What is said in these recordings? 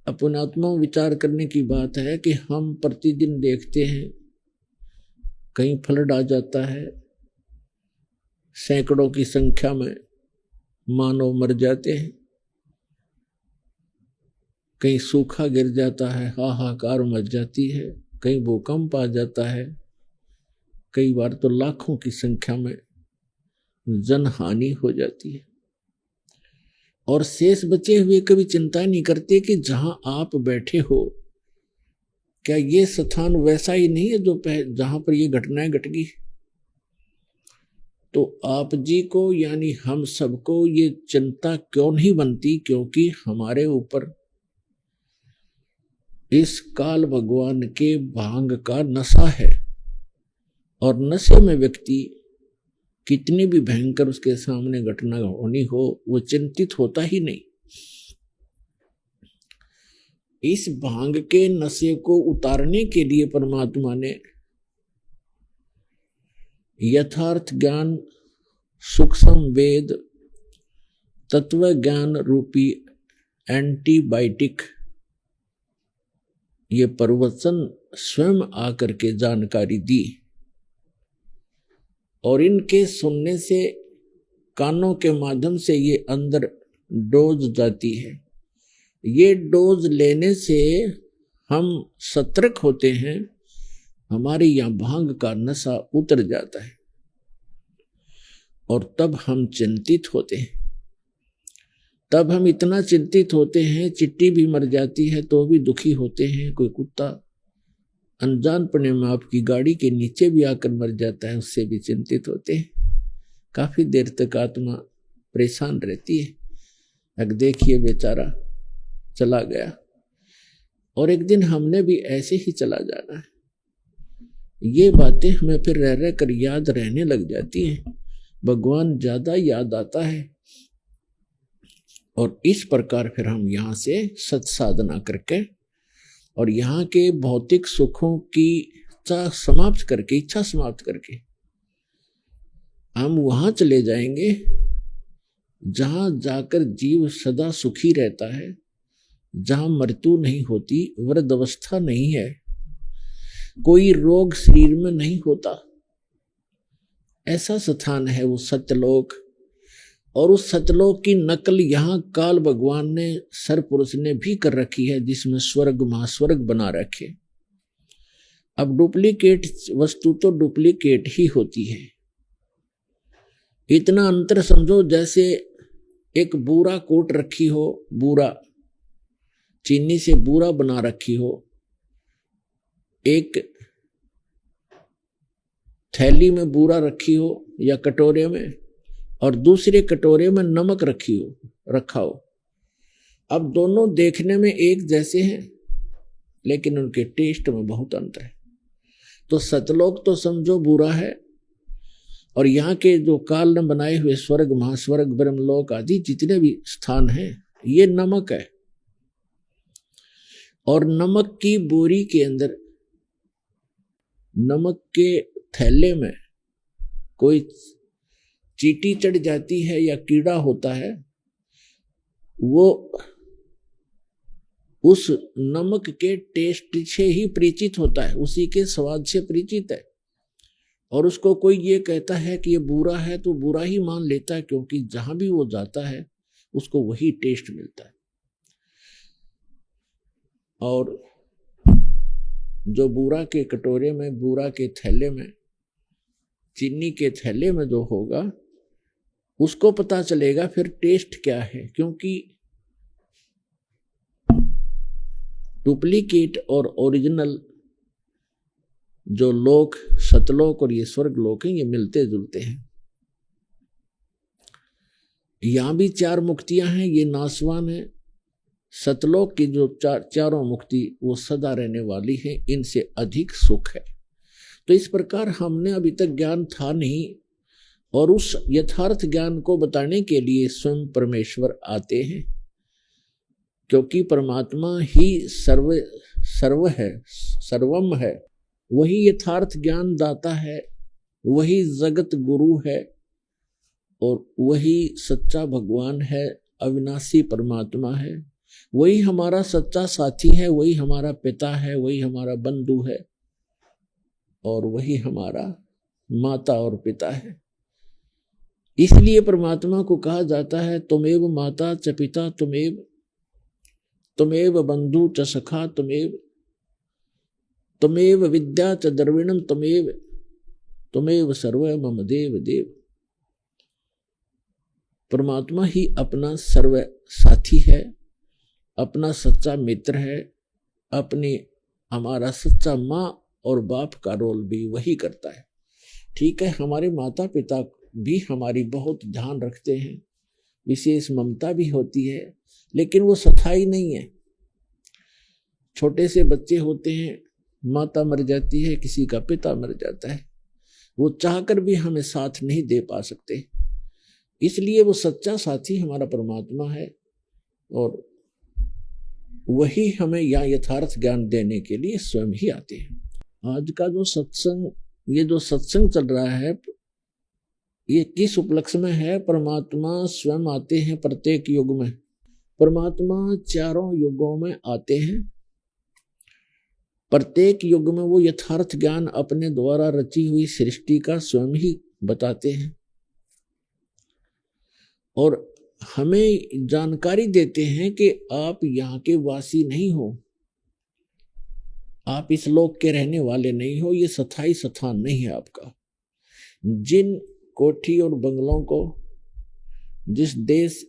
अपने आत्मा में विचार करने की बात है कि हम प्रतिदिन देखते हैं कहीं फ्लड आ जाता है, सैकड़ों की संख्या में मानव मर जाते हैं, कहीं सूखा गिर जाता है, हाहाकार मच जाती है, कहीं भूकंप आ जाता है, कई बार तो लाखों की संख्या में जन हानि हो जाती है। और शेष बचे हुए कभी चिंता नहीं करते कि जहां आप बैठे हो क्या ये स्थान वैसा ही नहीं है जो जहां पर ये घटनाएं घट गई। तो आप जी को यानी हम सबको ये चिंता क्यों नहीं बनती, क्योंकि हमारे ऊपर इस काल भगवान के भांग का नशा है। और नशे में व्यक्ति कितनी भी भयंकर उसके सामने घटना होनी हो वो चिंतित होता ही नहीं। इस भांग के नशे को उतारने के लिए परमात्मा ने यथार्थ ज्ञान, सूक्ष्म वेद, तत्व ज्ञान रूपी एंटीबायोटिक ये प्रवचन स्वयं आकर के जानकारी दी। और इनके सुनने से कानों के माध्यम से ये अंदर डोज जाती है। ये डोज लेने से हम सतर्क होते हैं, हमारे यहाँ भांग का नशा उतर जाता है और तब हम चिंतित होते हैं। तब हम इतना चिंतित होते हैं, चिट्टी भी मर जाती है तो भी दुखी होते हैं। कोई कुत्ता अनजानपने में आपकी गाड़ी के नीचे भी आकर मर जाता है, उससे भी चिंतित होते हैं। काफी देर तक आत्मा परेशान रहती है। अब देखिए बेचारा चला गया और एक दिन हमने भी ऐसे ही चला जाना है। ये बातें हमें फिर रह रह कर याद रहने लग जाती हैं। भगवान ज्यादा याद आता है और इस प्रकार फिर हम यहाँ से सत्साधना करके और यहाँ के भौतिक सुखों की इच्छा समाप्त करके हम वहां चले जाएंगे जहां जाकर जीव सदा सुखी रहता है, जहां मृत्यु नहीं होती, वृद्धावस्था नहीं है, कोई रोग शरीर में नहीं होता। ऐसा स्थान है वो सत्यलोक। और उस सत्यलोक की नकल यहाँ काल भगवान ने सरपुरुष ने भी कर रखी है, जिसमें स्वर्ग महास्वर्ग बना रखे। अब डुप्लीकेट वस्तु तो डुप्लीकेट ही होती है। इतना अंतर समझो जैसे एक बूरा कोट रखी हो, बूरा चीनी से बूरा बना रखी हो, एक थैली में बूरा रखी हो या कटोरे में, और दूसरे कटोरे में नमक रखा हो। अब दोनों देखने में एक जैसे हैं लेकिन उनके टेस्ट में बहुत अंतर है। तो सतलोक तो समझो बुरा है और यहाँ के जो काल ने बनाए हुए स्वर्ग महास्वर्ग ब्रह्मलोक आदि जितने भी स्थान हैं ये नमक है। और नमक की बोरी के अंदर, नमक के थैले में कोई चींटी चढ़ जाती है या कीड़ा होता है, वो उस नमक के टेस्ट से ही परिचित होता है, उसी के स्वाद से परिचित है। और उसको कोई ये कहता है कि ये बुरा है तो बुरा ही मान लेता है, क्योंकि जहां भी वो जाता है उसको वही टेस्ट मिलता है। और जो बूरा के कटोरे में, बूरा के थैले में, चीनी के थैले में जो होगा उसको पता चलेगा फिर टेस्ट क्या है। क्योंकि डुप्लीकेट और ओरिजिनल जो लोक, सतलोक और ये स्वर्ग लोक हैं, ये मिलते जुलते हैं। यहां भी चार मुक्तियां हैं, ये नासवान है। सतलोक की जो चारों मुक्ति वो सदा रहने वाली है, इनसे अधिक सुख है। तो इस प्रकार हमने अभी तक ज्ञान था नहीं, और उस यथार्थ ज्ञान को बताने के लिए स्वयं परमेश्वर आते हैं, क्योंकि परमात्मा ही सर्व है, सर्वम है। वही यथार्थ ज्ञान दाता है, वही जगत गुरु है और वही सच्चा भगवान है, अविनाशी परमात्मा है। वही हमारा सच्चा साथी है, वही हमारा पिता है, वही हमारा बंधु है, और वही हमारा माता और पिता है। इसलिए परमात्मा को कहा जाता है तुमेव माता च पिता तुमेव बंधु च सखा तुमेव विद्या च द्रविणम तुमेव सर्व मम देव देव। परमात्मा ही अपना सर्व साथी है, अपना सच्चा मित्र है, अपनी हमारा सच्चा माँ और बाप का रोल भी वही करता है। ठीक है, हमारे माता पिता भी हमारी बहुत ध्यान रखते हैं, विशेष ममता भी होती है, लेकिन वो स्थायी नहीं है। छोटे से बच्चे होते हैं, माता मर जाती है, किसी का पिता मर जाता है, वो चाहकर भी हमें साथ नहीं दे पा सकते। इसलिए वो सच्चा साथी हमारा परमात्मा है, और वही हमें यहाँ यथार्थ ज्ञान देने के लिए स्वयं ही आते हैं। आज का जो सत्संग, ये जो सत्संग चल रहा है, ये किस उपलक्ष्य में है? परमात्मा स्वयं आते हैं प्रत्येक युग में। परमात्मा चारों युगों में आते हैं। प्रत्येक युग में वो यथार्थ ज्ञान अपने द्वारा रची हुई सृष्टि का स्वयं ही बताते हैं, और हमें जानकारी देते हैं कि आप यहाँ के वासी नहीं हो, आप इस लोक के रहने वाले नहीं हो, ये स्थायी स्थान नहीं है आपका। जिन कोठी और बंगलों को, जिस देश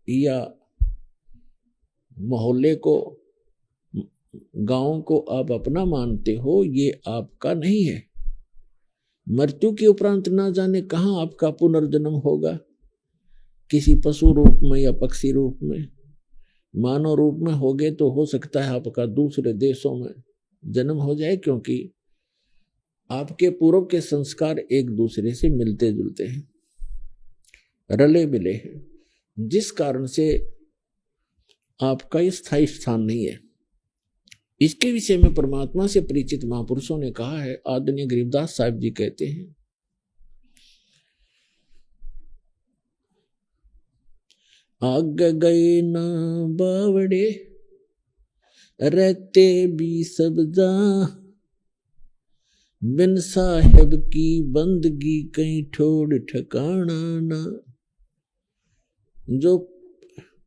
या मोहल्ले को, गांव को आप अपना मानते हो, ये आपका नहीं है। मृत्यु के उपरांत ना जाने कहाँ आपका पुनर्जन्म होगा, किसी पशु रूप में या पक्षी रूप में, मानव रूप में होगे तो हो सकता है आपका दूसरे देशों में जन्म हो जाए, क्योंकि आपके पूर्व के संस्कार एक दूसरे से मिलते जुलते हैं, रले मिले हैं, जिस कारण से आपका ये स्थायी स्थान नहीं है। इसके विषय में परमात्मा से परिचित महापुरुषों ने कहा है। आदरणीय गरीबदास साहिब जी कहते हैं, आग गए ना बावड़े रहते भी सब जा, बिन साहेब की बंदगी कहीं ठोड़ ठिकाना ना। जो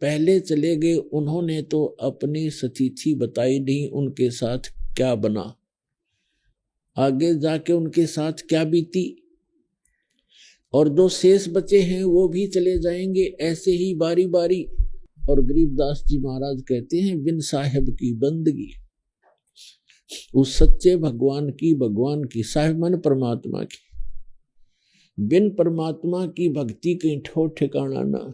पहले चले गए उन्होंने तो अपनी स्थिति बताई नहीं, उनके साथ क्या बना, आगे जाके उनके साथ क्या बीती, और जो शेष बचे हैं वो भी चले जाएंगे ऐसे ही बारी बारी। और गरीबदास जी महाराज कहते हैं, बिन साहेब की बंदगी, उस सच्चे भगवान की, साहेब मन परमात्मा की, बिन परमात्मा की भक्ति कहीं ठोर ठिकाना ना।